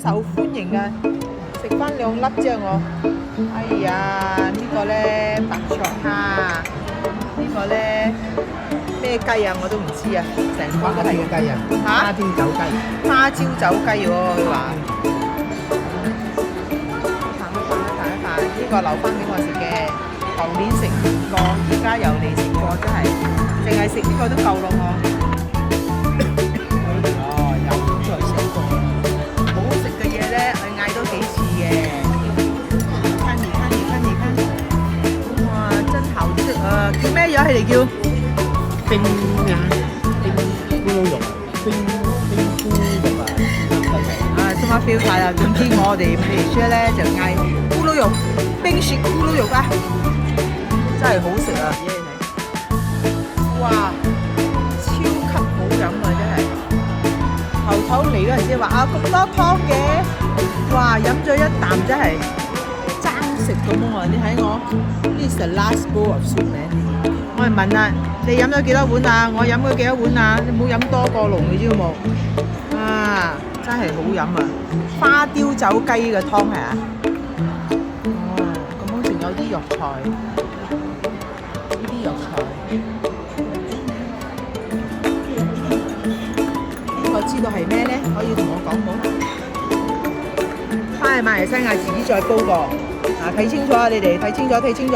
受歡迎嘅，食翻2粒啫我。哎呀，呢個咧白灼蝦，呢個咧咩雞啊我都唔知啊，成個都係雞啊，嚇花椒酒雞，花椒酒雞喎，佢話。彈，呢個留翻俾我食嘅，舊年食完過，而家又嚟食過，真係淨係食呢個都夠咯我。哦，又再食過，好好食嘅嘢咧，我嗌多幾次嘅。哇，真好食啊！叫咩樣？佢哋叫冰啊，冰咕嚕肉啊，冰咕肉啊，啊，中間標晒啦。總之我哋美嚟書咧就嗌咕嚕肉，冰雪咕嚕肉啊，真係好食啊！哇，超級好飲啊！真係頭嚟嗰陣時話啊咁多湯嘅，哇飲咗一啖真係爭食咁喎！你睇我，This is the last bowl of soup 咧。我係問啦，你飲咗幾多碗啊？我飲咗幾多碗啊？你唔好飲多過龍，你知冇？啊，真係好飲啊！花雕酒雞嘅湯係啊？哦，咁樣仲有啲肉菜，呢啲肉菜。我知道係咩咧？可以同我講冇？翻去馬來西亞自己再煲過。嗱，睇清楚啊！你哋睇清楚，睇清楚。